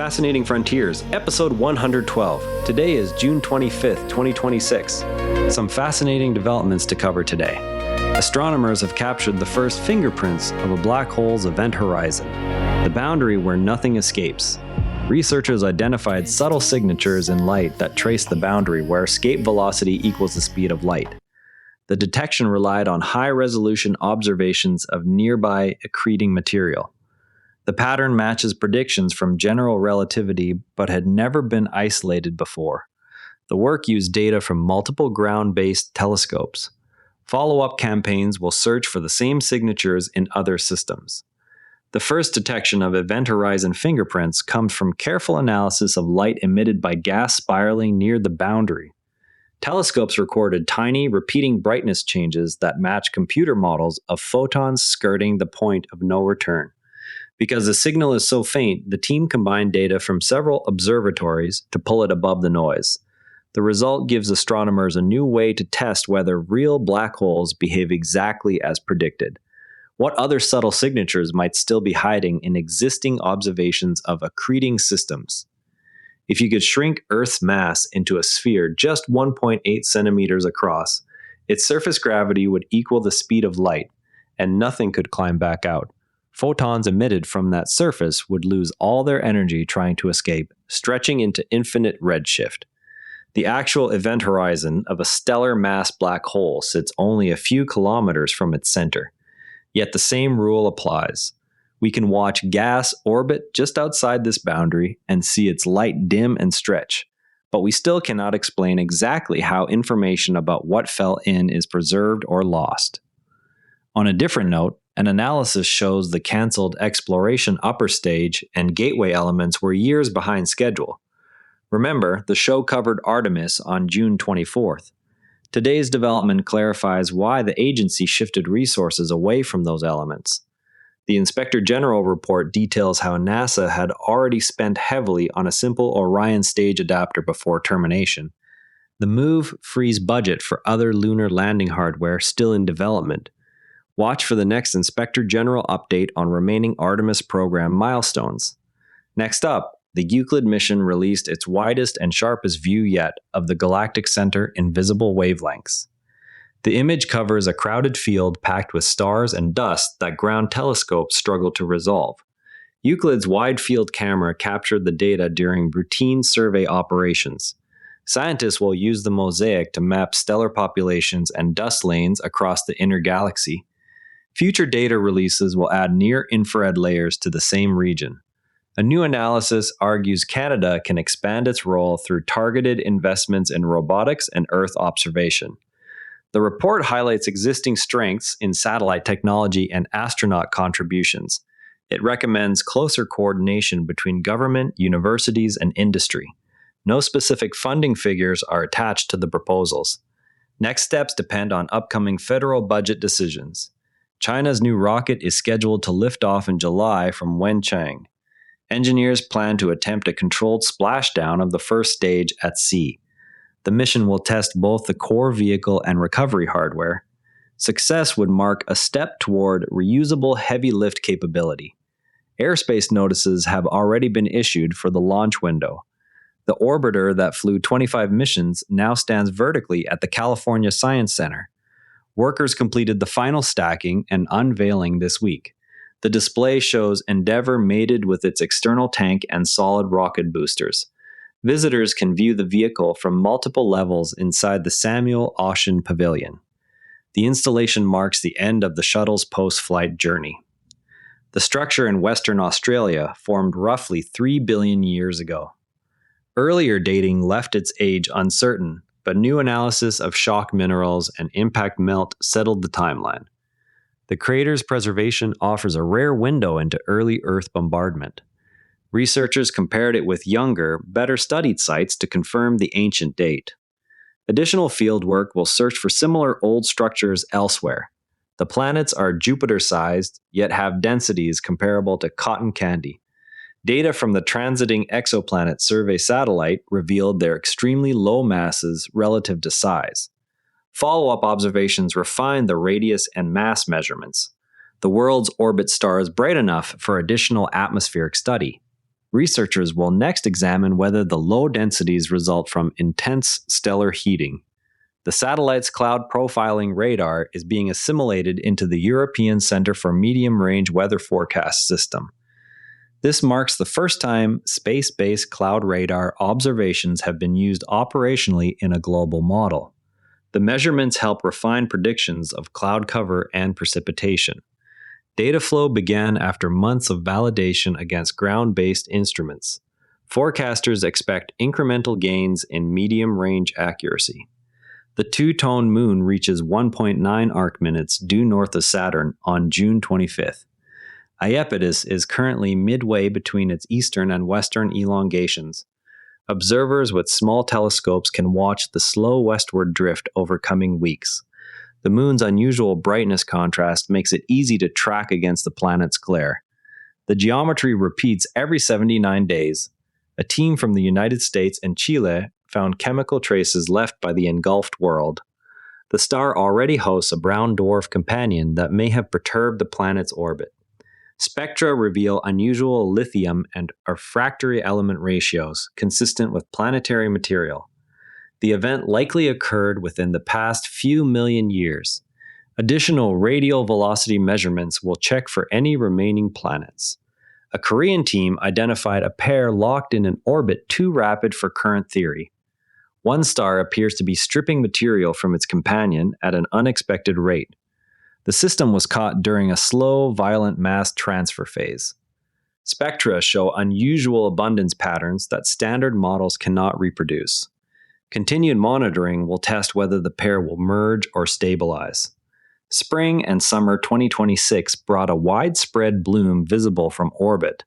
Fascinating Frontiers, episode 112. Today is June 25th, 2026. Some fascinating developments to cover today. Astronomers have captured the first fingerprints of a black hole's event horizon, the boundary where nothing escapes. Researchers identified subtle signatures in light that trace the boundary where escape velocity equals the speed of light. The detection relied on high-resolution observations of nearby accreting material. The pattern matches predictions from general relativity but had never been isolated before. The work used data from multiple ground-based telescopes. Follow-up campaigns will search for the same signatures in other systems. The first detection of event horizon fingerprints comes from careful analysis of light emitted by gas spiraling near the boundary. Telescopes recorded tiny, repeating brightness changes that match computer models of photons skirting the point of no return. Because the signal is so faint, the team combined data from several observatories to pull it above the noise. The result gives astronomers a new way to test whether real black holes behave exactly as predicted. What other subtle signatures might still be hiding in existing observations of accreting systems? If you could shrink Earth's mass into a sphere just 1.8 centimeters across, its surface gravity would equal the speed of light, and nothing could climb back out. Photons emitted from that surface would lose all their energy trying to escape, stretching into infinite redshift. The actual event horizon of a stellar mass black hole sits only a few kilometers from its center. Yet the same rule applies. We can watch gas orbit just outside this boundary and see its light dim and stretch, but we still cannot explain exactly how information about what fell in is preserved or lost. On a different note, an analysis shows the cancelled exploration upper stage and gateway elements were years behind schedule. Remember, the show covered Artemis on June 24th. Today's development clarifies why the agency shifted resources away from those elements. The Inspector General report details how NASA had already spent heavily on a simple Orion stage adapter before termination. The move frees budget for other lunar landing hardware still in development. Watch for the next Inspector General update on remaining Artemis program milestones. Next up, the Euclid mission released its widest and sharpest view yet of the galactic center in visible wavelengths. The image covers a crowded field packed with stars and dust that ground telescopes struggle to resolve. Euclid's wide-field camera captured the data during routine survey operations. Scientists will use the mosaic to map stellar populations and dust lanes across the inner galaxy. Future data releases will add near-infrared layers to the same region. A new analysis argues Canada can expand its role through targeted investments in robotics and Earth observation. The report highlights existing strengths in satellite technology and astronaut contributions. It recommends closer coordination between government, universities, and industry. No specific funding figures are attached to the proposals. Next steps depend on upcoming federal budget decisions. China's new rocket is scheduled to lift off in July from Wenchang. Engineers plan to attempt a controlled splashdown of the first stage at sea. The mission will test both the core vehicle and recovery hardware. Success would mark a step toward reusable heavy lift capability. Airspace notices have already been issued for the launch window. The orbiter that flew 25 missions now stands vertically at the California Science Center. Workers completed the final stacking and unveiling this week. The display shows Endeavour mated with its external tank and solid rocket boosters. Visitors can view the vehicle from multiple levels inside the Samuel Ocean Pavilion. The installation marks the end of the shuttle's post-flight journey. The structure in Western Australia formed roughly 3 billion years ago. Earlier dating left its age uncertain, but new analysis of shock minerals and impact melt settled the timeline. The crater's preservation offers a rare window into early Earth bombardment. Researchers compared it with younger, better studied sites to confirm the ancient date. Additional fieldwork will search for similar old structures elsewhere. The planets are Jupiter-sized, yet have densities comparable to cotton candy. Data from the transiting exoplanet survey satellite revealed their extremely low masses relative to size. Follow-up observations refined the radius and mass measurements. The world's orbit stars bright enough for additional atmospheric study. Researchers will next examine whether the low densities result from intense stellar heating. The satellite's cloud profiling radar is being assimilated into the European Center for Medium-Range Weather Forecast system. This marks the first time space-based cloud radar observations have been used operationally in a global model. The measurements help refine predictions of cloud cover and precipitation. Data flow began after months of validation against ground-based instruments. Forecasters expect incremental gains in medium-range accuracy. The two-tone moon reaches 1.9 arc minutes due north of Saturn on June 25th. Iapetus is currently midway between its eastern and western elongations. Observers with small telescopes can watch the slow westward drift over coming weeks. The moon's unusual brightness contrast makes it easy to track against the planet's glare. The geometry repeats every 79 days. A team from the United States and Chile found chemical traces left by the engulfed world. The star already hosts a brown dwarf companion that may have perturbed the planet's orbit. Spectra reveal unusual lithium and refractory element ratios consistent with planetary material. The event likely occurred within the past few million years. Additional radial velocity measurements will check for any remaining planets. A Korean team identified a pair locked in an orbit too rapid for current theory. One star appears to be stripping material from its companion at an unexpected rate. The system was caught during a slow, violent mass transfer phase. Spectra show unusual abundance patterns that standard models cannot reproduce. Continued monitoring will test whether the pair will merge or stabilize. Spring and summer 2026 brought a widespread bloom visible from orbit.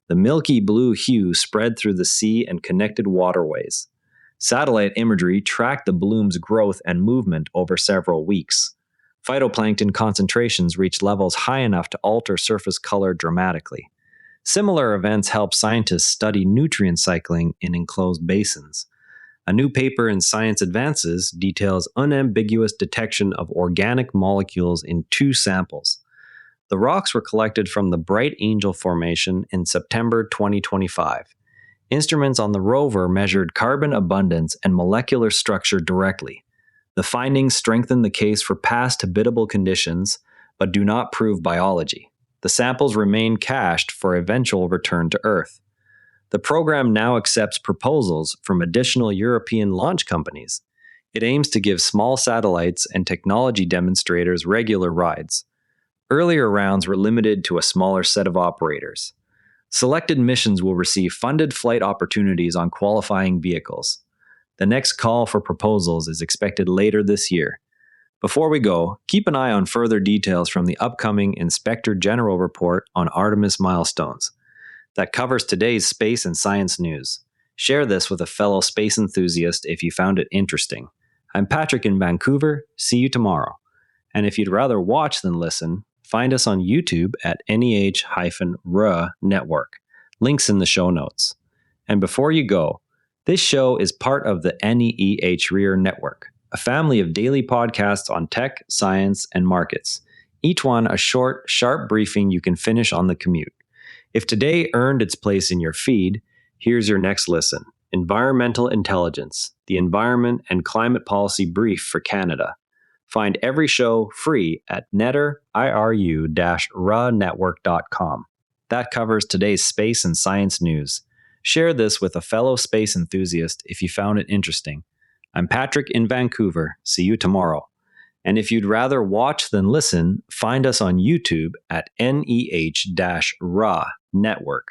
The milky blue hue spread through the sea and connected waterways. Satellite imagery tracked the bloom's growth and movement over several weeks. Phytoplankton concentrations reached levels high enough to alter surface color dramatically. Similar events help scientists study nutrient cycling in enclosed basins. A new paper in Science Advances details unambiguous detection of organic molecules in 2 samples. The rocks were collected from the Bright Angel Formation in September 2025. Instruments on the rover measured carbon abundance and molecular structure directly. The findings strengthen the case for past habitable conditions, but do not prove biology. The samples remain cached for eventual return to Earth. The program now accepts proposals from additional European launch companies. It aims to give small satellites and technology demonstrators regular rides. Earlier rounds were limited to a smaller set of operators. Selected missions will receive funded flight opportunities on qualifying vehicles. The next call for proposals is expected later this year. Before we go, keep an eye on further details from the upcoming Inspector General report on Artemis milestones. That covers today's space and science news. Share this with a fellow space enthusiast if you found it interesting. I'm Patrick in Vancouver. See you tomorrow. And if you'd rather watch than listen, find us on YouTube at NEH-RA Network. Links in the show notes. And before you go, this show is part of the NEH-RA Network, a family of daily podcasts on tech, science, and markets. Each one a short, sharp briefing you can finish on the commute. If today earned its place in your feed, here's your next listen. Environmental Intelligence, the Environment and Climate Policy Brief for Canada. Find every show free at netter-ra-network.com. That covers today's space and science news. Share this with a fellow space enthusiast if you found it interesting. I'm Patrick in Vancouver. See you tomorrow. And if you'd rather watch than listen, find us on YouTube at NEH-RA Network.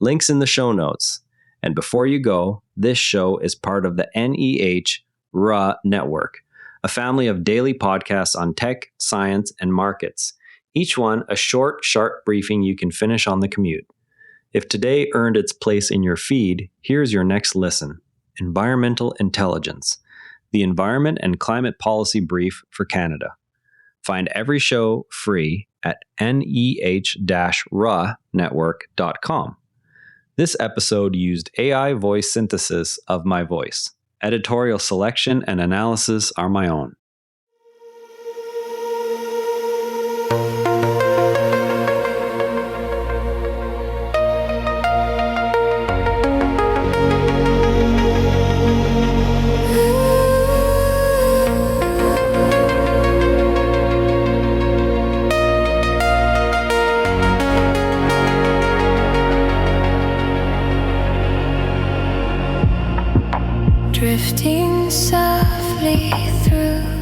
Links in the show notes. And before you go, this show is part of the NEH-RA Network, a family of daily podcasts on tech, science, and markets. Each one a short, sharp briefing you can finish on the commute. If today earned its place in your feed, here's your next listen. Environmental Intelligence, the Environment and Climate Policy Brief for Canada. Find every show free at NEH-RA-network.com. This episode used AI voice synthesis of my voice. Editorial selection and analysis are my own. drifting softly